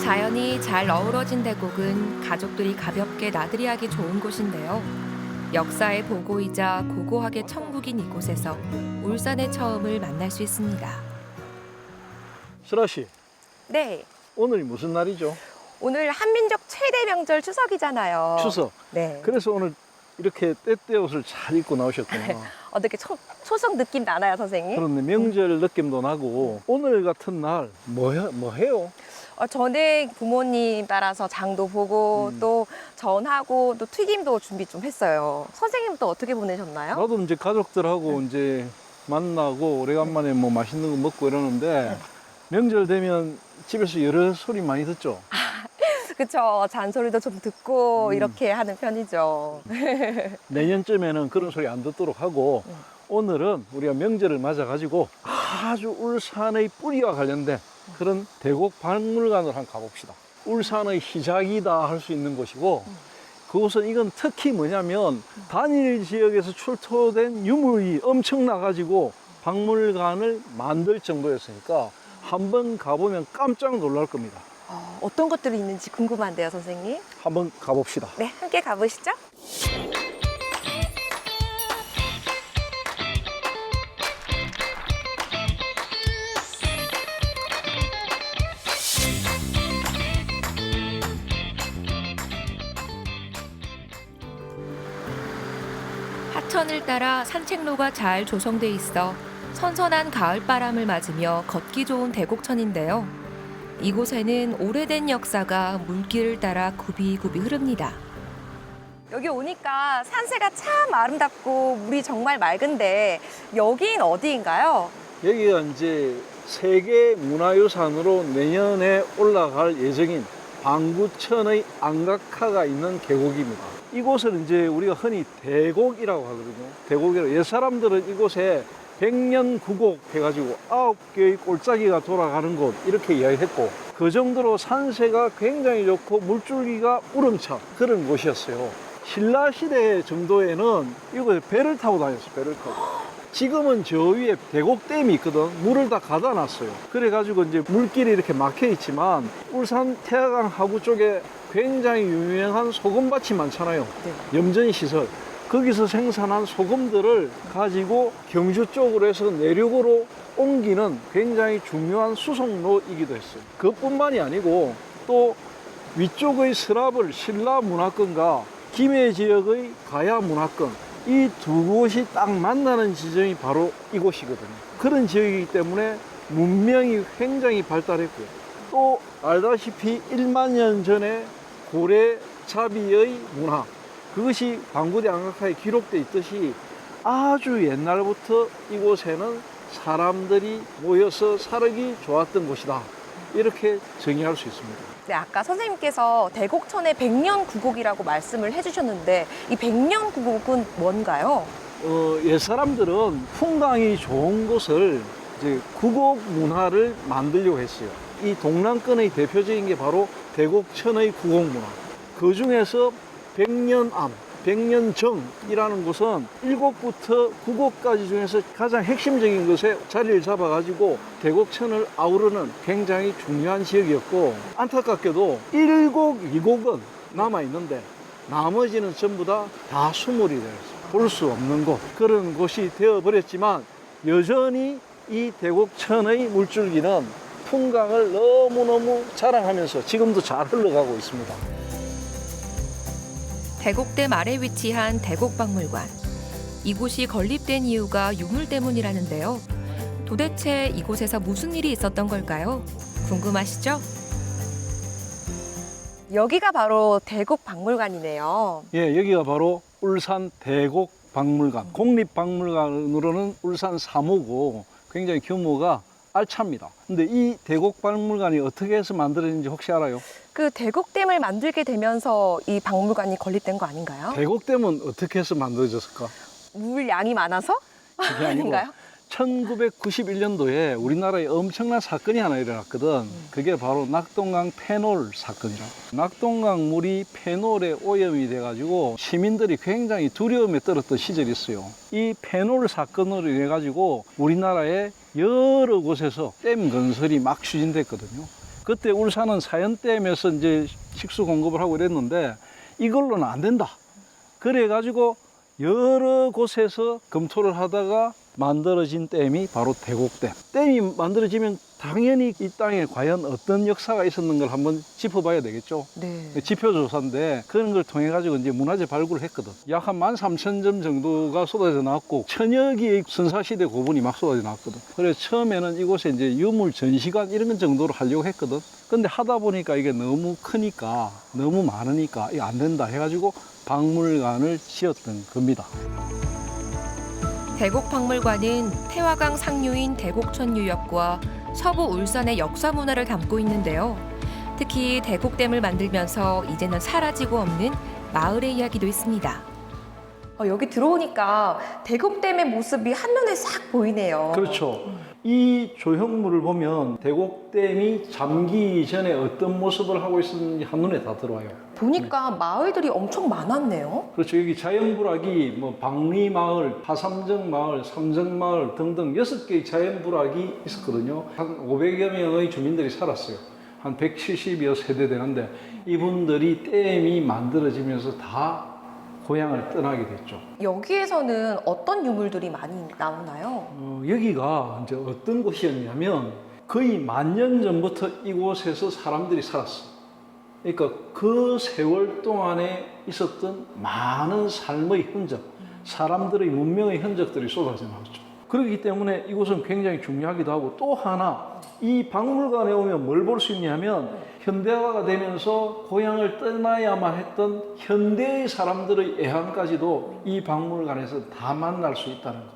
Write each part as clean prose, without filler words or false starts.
자연이 잘 어우러진 대곡은 가족들이 가볍게 나들이하기 좋은 곳인데요. 역사의 보고이자 고고학의 천국인 이곳에서 울산의 처음을 만날 수 있습니다. 슬아 씨, 네, 오늘이 무슨 날이죠? 오늘 한민족 최대 명절 추석이잖아요. 추석. 네. 그래서 오늘 이렇게 때때 옷을 잘 입고 나오셨구나. 어떻게 초석 느낌 나나요, 선생님? 그런데 명절 느낌도 나고 오늘 같은 날 뭐 해요? 저는 부모님 따라서 장도 보고 또 전하고 또 튀김도 준비 좀 했어요. 선생님은 또 어떻게 보내셨나요? 나도 이제 가족들하고 이제 만나고 오래간만에 뭐 맛있는 거 먹고 이러는데 명절 되면 집에서 여러 소리 많이 듣죠? 그쵸. 잔소리도 좀 듣고 이렇게 하는 편이죠. 내년쯤에는 그런 소리 안 듣도록 하고 오늘은 우리가 명절을 맞아가지고 아주 울산의 뿌리와 관련된 그런 대곡 박물관을 한번 가봅시다. 울산의 시작이다 할 수 있는 곳이고 그곳은 이건 특히 뭐냐면 단일 지역에서 출토된 유물이 엄청나가지고 박물관을 만들 정도였으니까 한번 가보면 깜짝 놀랄 겁니다. 어떤 것들이 있는지 궁금한데요, 선생님? 한번 가봅시다. 네, 함께 가보시죠. 하천을 따라 산책로가 잘 조성돼 있어 선선한 가을바람을 맞으며 걷기 좋은 대곡천인데요. 이곳에는 오래된 역사가 물길을 따라 굽이굽이 흐릅니다. 여기 오니까 산세가 참 아름답고 물이 정말 맑은데 여긴 어디인가요? 여기가 이제 세계 문화유산으로 내년에 올라갈 예정인 방구천의 안각화가 있는 계곡입니다. 이곳을 이제 우리가 흔히 대곡이라고 하거든요. 대곡이라고. 옛 사람들은 이곳에 백년구곡 해가지고 9개의 골짜기가 돌아가는 곳 이렇게 이야기했고 그 정도로 산세가 굉장히 좋고 물줄기가 우렁찬 그런 곳이었어요. 신라시대 정도에는 이곳에 배를 타고 다녔어요. 배를 타고. 지금은 저 위에 대곡댐이 있거든. 물을 다 가다 놨어요. 그래가지고 이제 물길이 이렇게 막혀 있지만 울산 태화강 하구 쪽에 굉장히 유명한 소금밭이 많잖아요. 네. 염전시설. 거기서 생산한 소금들을 가지고 경주 쪽으로 해서 내륙으로 옮기는 굉장히 중요한 수송로이기도 했어요. 그것뿐만이 아니고 또 위쪽의 서라벌 신라문화권과 김해 지역의 가야문화권 이 두 곳이 딱 만나는 지점이 바로 이곳이거든요. 그런 지역이기 때문에 문명이 굉장히 발달했고요. 또 알다시피 1만 년 전에 고래잡이의 문화 그것이 방구대 안각화에 기록되어 있듯이 아주 옛날부터 이곳에는 사람들이 모여서 살기 좋았던 곳이다. 이렇게 정의할 수 있습니다. 네, 아까 선생님께서 대곡천의 백년구곡이라고 말씀을 해주셨는데 이 백년구곡은 뭔가요? 옛 사람들은 풍광이 좋은 곳을 이제 구곡 문화를 만들려고 했어요. 이 동남권의 대표적인 게 바로 대곡천의 구곡 문화. 그 중에서 백년암, 백년정이라는 곳은 7곡부터 9곡까지 중에서 가장 핵심적인 것에 자리를 잡아가지고 대곡천을 아우르는 굉장히 중요한 지역이었고 안타깝게도 1곡, 2곡은 남아있는데 나머지는 전부 다 수몰이 되었어요. 볼 수 없는 곳 그런 곳이 되어버렸지만 여전히 이 대곡천의 물줄기는 풍광을 너무너무 자랑하면서 지금도 잘 흘러가고 있습니다. 대곡댐 아래 위치한 대곡박물관. 이곳이 건립된 이유가 유물 때문이라는데요. 도대체 이곳에서 무슨 일이 있었던 걸까요? 궁금하시죠? 여기가 바로 대곡박물관이네요. 예, 여기가 바로 울산 대곡박물관. 공립박물관으로는 울산 3호고 굉장히 규모가 알찹니다. 근데 이 대곡박물관이 어떻게 해서 만들어진지 혹시 알아요? 그 대곡댐을 만들게 되면서 이 박물관이 건립된 거 아닌가요? 대곡댐은 어떻게 해서 만들어졌을까? 물 양이 많아서? 그게 아니고 아닌가요? 1991년도에 우리나라에 엄청난 사건이 하나 일어났거든. 그게 바로 낙동강 페놀 사건이라고. 낙동강 물이 페놀에 오염이 돼가지고 시민들이 굉장히 두려움에 떨었던 시절이 있어요. 이 페놀 사건으로 인해가지고 우리나라에 여러 곳에서 댐 건설이 막 추진됐거든요. 그때 울산은 사연댐에서 이제 식수 공급을 하고 이랬는데 이걸로는 안 된다. 그래가지고 여러 곳에서 검토를 하다가 만들어진 댐이 바로 대곡댐. 댐이 만들어지면 당연히 이 땅에 과연 어떤 역사가 있었는 걸 한번 짚어봐야 되겠죠. 네. 지표조사인데 그런 걸 통해 가지고 이제 문화재 발굴을 했거든. 약 한 13,000점 정도가 쏟아져 나왔고 천여 개의 선사시대 고분이 막 쏟아져 나왔거든. 그래서 처음에는 이곳에 이제 유물 전시관 이런 정도로 하려고 했거든. 근데 하다 보니까 이게 너무 크니까 너무 많으니까 이거 안 된다 해가지고 박물관을 지었던 겁니다. 대곡박물관은 태화강 상류인 대곡천 유역과 서부 울산의 역사 문화를 담고 있는데요. 특히 대곡댐을 만들면서 이제는 사라지고 없는 마을의 이야기도 있습니다. 여기 들어오니까 대곡댐의 모습이 한눈에 싹 보이네요. 그렇죠. 이 조형물을 보면 대곡댐이 잠기기 전에 어떤 모습을 하고 있었는지 한눈에 다 들어와요. 보니까 마을들이 엄청 많았네요. 그렇죠. 여기 자연부락이 뭐 박리마을, 하삼정마을, 삼정마을 등등 6개의 자연부락이 있었거든요. 한 500여 명의 주민들이 살았어요. 한 170여 세대 되는데 이분들이 댐이 만들어지면서 다 고향을 떠나게 됐죠. 여기에서는 어떤 유물들이 많이 나오나요? 여기가 이제 어떤 곳이었냐면 거의 10,000년 전부터 이곳에서 사람들이 살았어. 그러니까 그 세월 동안에 있었던 많은 삶의 흔적, 사람들의 문명의 흔적들이 쏟아져 나왔죠. 그렇기 때문에 이곳은 굉장히 중요하기도 하고 또 하나 이 박물관에 오면 뭘 볼 수 있냐면 현대화가 되면서 고향을 떠나야만 했던 현대의 사람들의 애환까지도 이 박물관에서 다 만날 수 있다는 거.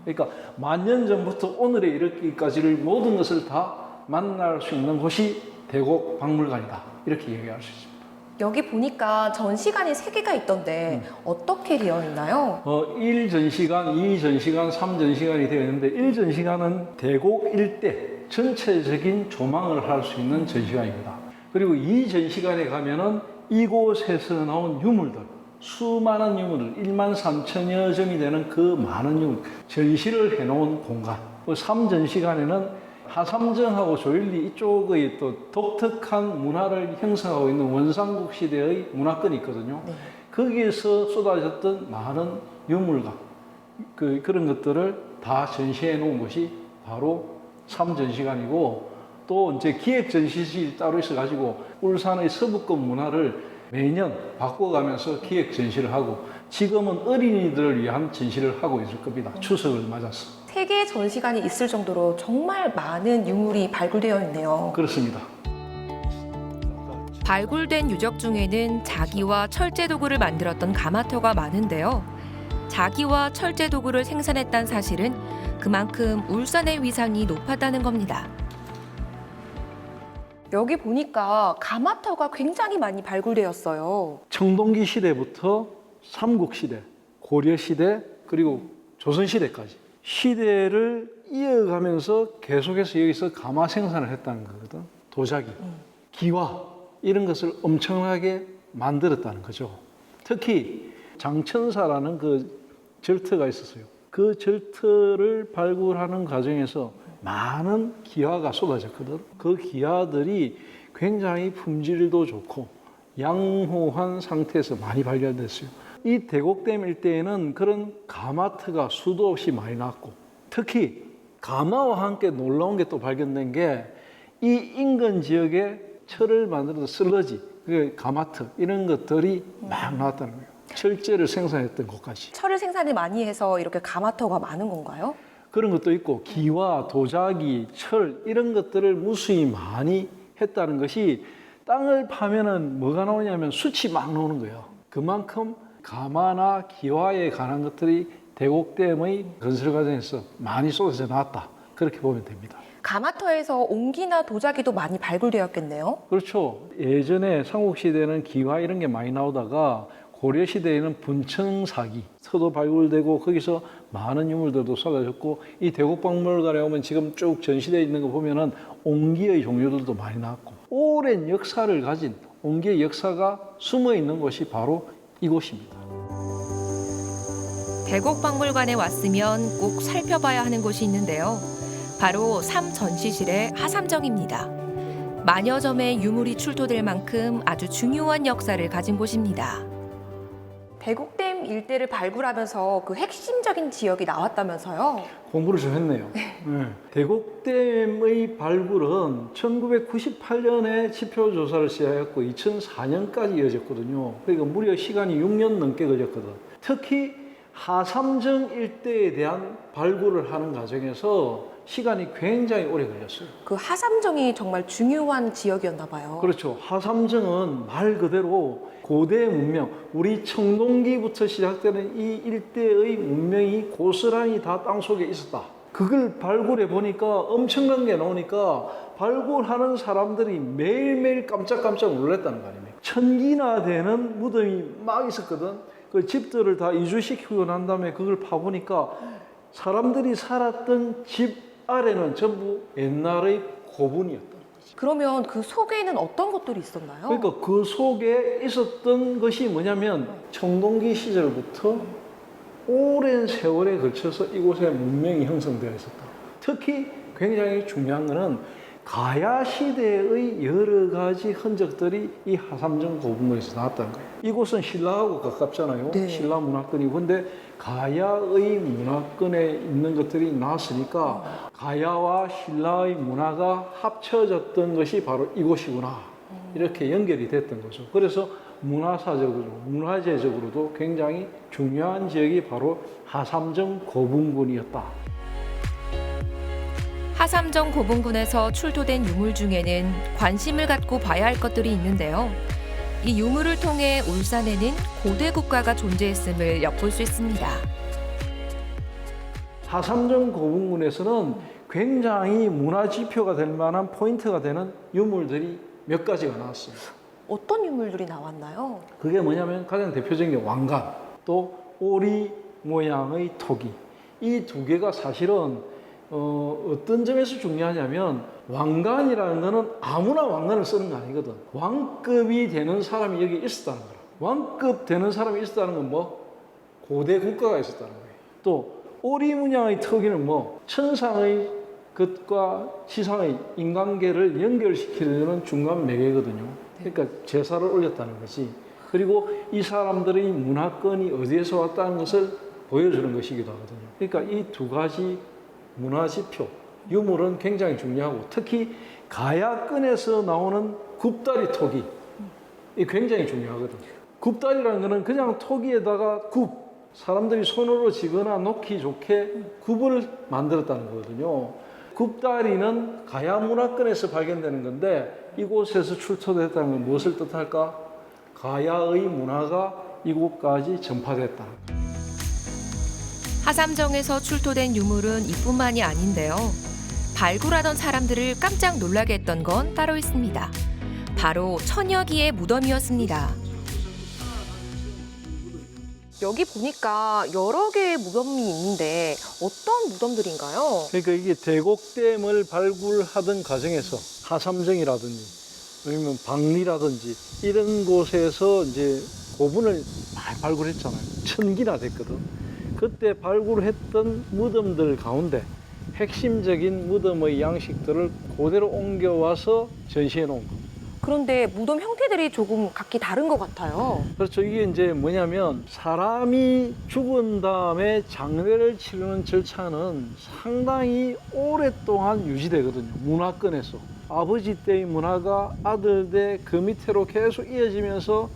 그러니까 10,000년 전부터 오늘에 이르기까지를 모든 것을 다 만날 수 있는 곳이 대곡 박물관이다. 이렇게 얘기할 수 있습니다. 여기 보니까 전시관이 3개가 있던데 어떻게 되어 있나요? 1전시관, 2전시관, 3전시관이 되어 있는데 1전시관은 대곡 일대 전체적인 조망을 할 수 있는 전시관입니다. 그리고 2전시관에 가면은 이곳에서 나온 유물들, 수많은 유물들, 13,000여 점이 되는 그 많은 유물, 전시를 해놓은 공간. 3전시관에는 하삼정하고 조일리 이쪽의 또 독특한 문화를 형성하고 있는 원삼국 시대의 문화권이 있거든요. 네. 거기에서 쏟아졌던 많은 유물과 그런 것들을 다 전시해 놓은 것이 바로 3전시관이고 또 이제 기획전시실이 따로 있어가지고 울산의 서부권 문화를 매년 바꿔가면서 기획 전시를 하고 지금은 어린이들을 위한 전시를 하고 있을 겁니다. 추석을 맞아서. 3개의 전시관이 있을 정도로 정말 많은 유물이 발굴되어 있네요. 그렇습니다. 발굴된 유적 중에는 자기와 철제 도구를 만들었던 가마터가 많은데요. 자기와 철제 도구를 생산했다는 사실은 그만큼 울산의 위상이 높았다는 겁니다. 여기 보니까 가마터가 굉장히 많이 발굴되었어요. 청동기 시대부터 삼국시대, 고려시대, 그리고 조선시대까지 시대를 이어가면서 계속해서 여기서 가마 생산을 했다는 거거든. 도자기, 기와 이런 것을 엄청나게 만들었다는 거죠. 특히 장천사라는 그 절터가 있었어요. 그 절터를 발굴하는 과정에서 많은 기와가 쏟아졌거든. 그 기와들이 굉장히 품질도 좋고 양호한 상태에서 많이 발견됐어요. 이 대곡댐 일대에는 그런 가마트가 수도 없이 많이 나왔고 특히 가마와 함께 놀라운 게 또 발견된 게 이 인근 지역에 철을 만들어서 슬러지, 가마트 이런 것들이 막 나왔다는 거예요. 철제를 생산했던 곳까지. 철을 생산을 많이 해서 이렇게 가마터가 많은 건가요? 그런 것도 있고 기와, 도자기, 철 이런 것들을 무수히 많이 했다는 것이 땅을 파면은 뭐가 나오냐면 숯이 막 나오는 거예요. 그만큼 가마나 기와에 관한 것들이 대곡댐의 건설 과정에서 많이 쏟아져 나왔다. 그렇게 보면 됩니다. 가마터에서 옹기나 도자기도 많이 발굴되었겠네요. 그렇죠. 예전에 삼국시대는 기와 이런 게 많이 나오다가 고려시대에는 분청사기, 서도 발굴되고 거기서 많은 유물들도 쏟아졌고 이 대곡박물관에 오면 지금 쭉 전시되어 있는 거 보면은 옹기의 종류들도 많이 나왔고 오랜 역사를 가진 옹기의 역사가 숨어 있는 곳이 바로 이곳입니다. 대곡박물관에 왔으면 꼭 살펴봐야 하는 곳이 있는데요. 바로 삼전시실의 하삼정입니다. 만여 점의 유물이 출토될 만큼 아주 중요한 역사를 가진 곳입니다. 대곡댐 일대를 발굴하면서 그 핵심적인 지역이 나왔다면서요? 공부를 좀 했네요. 네. 대곡댐의 발굴은 1998년에 지표 조사를 시작했고 2004년까지 이어졌거든요. 그러니까 무려 시간이 6년 넘게 걸렸거든. 특히 하삼정 일대에 대한 발굴을 하는 과정에서 시간이 굉장히 오래 걸렸어요. 그 하삼정이 정말 중요한 지역이었나 봐요. 그렇죠. 하삼정은 말 그대로 고대 문명, 우리 청동기부터 시작되는 이 일대의 문명이 고스란히 다 땅속에 있었다. 그걸 발굴해 보니까 엄청난 게 나오니까 발굴하는 사람들이 매일매일 깜짝깜짝 놀랐다는 거 아닙니까? 1000기나 되는 무덤이 막 있었거든. 그 집들을 다 이주시키고 난 다음에 그걸 파보니까 사람들이 살았던 집 아래는 전부 옛날의 고분이었다. 그러면 그 속에는 어떤 것들이 있었나요? 그러니까 그 속에 있었던 것이 뭐냐면 청동기 시절부터 오랜 세월에 걸쳐서 이곳에 문명이 형성되어 있었다. 특히 굉장히 중요한 것은 가야 시대의 여러 가지 흔적들이 이 하삼정 고분군에서 나왔다는 거예요. 이곳은 신라하고 가깝잖아요. 네. 신라 문화권이고. 근데 가야의 문화권에 있는 것들이 나왔으니까 가야와 신라의 문화가 합쳐졌던 것이 바로 이곳이구나. 이렇게 연결이 됐던 거죠. 그래서 문화사적으로, 문화재적으로도 굉장히 중요한 지역이 바로 하삼정 고분군이었다. 하삼정 고분군에서 출토된 유물 중에는 관심을 갖고 봐야 할 것들이 있는데요. 이 유물을 통해 울산에는 고대 국가가 존재했음을 엿볼 수 있습니다. 하삼정 고분군에서는 굉장히 문화지표가 될 만한 포인트가 되는 유물들이 몇 가지가 나왔어요. 어떤 유물들이 나왔나요? 그게 뭐냐면 가장 대표적인 게 왕관, 또 오리 모양의 토기. 이 두 개가 사실은 어떤 점에서 중요하냐면 왕관이라는 거는 아무나 왕관을 쓰는 거 아니거든. 왕급이 되는 사람이 여기 있었다는 거라. 왕급 되는 사람이 있었다는 건 뭐? 고대 국가가 있었다는 거예요. 또 오리 문양의 토기는 뭐? 천상의 것과 지상의 인간계를 연결시키는 중간 매개거든요. 그러니까 제사를 올렸다는 거지. 그리고 이 사람들의 문화권이 어디에서 왔다는 것을 보여주는 것이기도 하거든요. 그러니까 이 두 가지 문화지표, 유물은 굉장히 중요하고 특히 가야근에서 나오는 굽다리 토기, 이 굉장히 중요하거든요. 굽다리라는 거는 그냥 토기에다가 사람들이 손으로 쥐거나 놓기 좋게 굽을 만들었다는 거거든요. 굽다리는 가야 문화권에서 발견되는 건데 이곳에서 출토됐다는 건 무엇을 뜻할까? 가야의 문화가 이곳까지 전파됐다. 하삼정에서 출토된 유물은 이뿐만이 아닌데요. 발굴하던 사람들을 깜짝 놀라게 했던 건 따로 있습니다. 바로 천여기의 무덤이었습니다. 여기 보니까 여러 개의 무덤이 있는데 어떤 무덤들인가요? 그러니까 이게 대곡댐을 발굴하던 과정에서 하삼정이라든지 아니면 박리라든지 이런 곳에서 이제 고분을 많이 발굴했잖아요. 1000기나 됐거든. 그때 발굴했던 무덤들 가운데 핵심적인 무덤의 양식들을 그대로 옮겨와서 전시해 놓은 겁니다. 그런데 무덤 형태들이 조금 각기 다른 것 같아요. 그렇죠. 이게 이제 뭐냐면 사람이 죽은 다음에 장례를 치르는 절차는 상당히 오랫동안 유지되거든요. 문화권에서. 아버지 때의 문화가 아들 때 그 밑으로 계속 이어지면서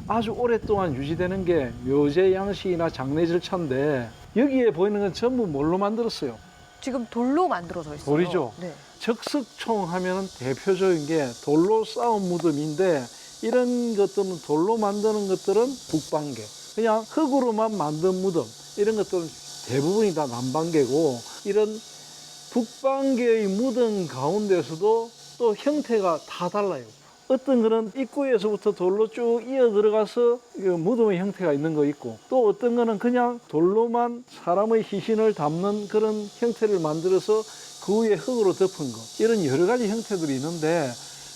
아주 오랫동안 유지되는 게 묘제 양식이나 장례 절차인데 여기에 보이는 건 전부 뭘로 만들었어요? 지금 돌로 만들어져 있어요. 돌이죠. 네. 적석총 하면 대표적인 게 돌로 쌓은 무덤인데 이런 것들은 돌로 만드는 것들은 북방계. 그냥 흙으로만 만든 무덤 이런 것들은 대부분이 다 남방계고 이런 북방계의 무덤 가운데서도 또 형태가 다 달라요. 어떤 거는 입구에서부터 돌로 쭉 이어 들어가서 무덤의 형태가 있는 거 있고 또 어떤 거는 그냥 돌로만 사람의 희신을 담는 그런 형태를 만들어서 그 위에 흙으로 덮은 거 이런 여러 가지 형태들이 있는데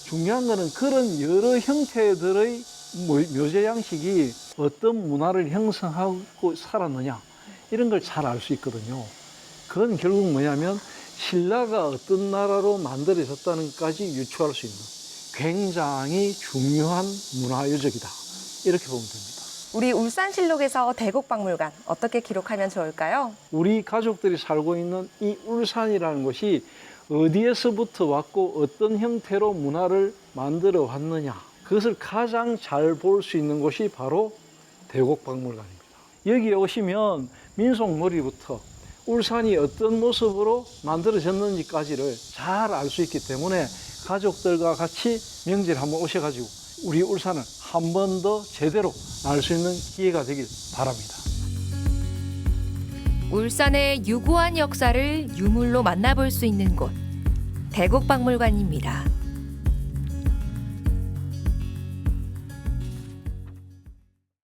중요한 거는 그런 여러 형태들의 묘제 양식이 어떤 문화를 형성하고 살았느냐 이런 걸 잘 알 수 있거든요. 그건 결국 뭐냐면 신라가 어떤 나라로 만들어졌다는 것까지 유추할 수 있는 굉장히 중요한 문화유적이다. 이렇게 보면 됩니다. 우리 울산실록에서 대곡박물관 어떻게 기록하면 좋을까요? 우리 가족들이 살고 있는 이 울산이라는 곳이 어디에서부터 왔고 어떤 형태로 문화를 만들어 왔느냐, 그것을 가장 잘 볼 수 있는 곳이 바로 대곡박물관입니다. 여기에 오시면 민속놀이부터 울산이 어떤 모습으로 만들어졌는지까지를 잘 알 수 있기 때문에 가족들과 같이 명절에 한번 오셔가지고 우리 울산을 한 번 더 제대로 알 수 있는 기회가 되길 바랍니다. 울산의 유구한 역사를 유물로 만나볼 수 있는 곳, 대곡박물관입니다.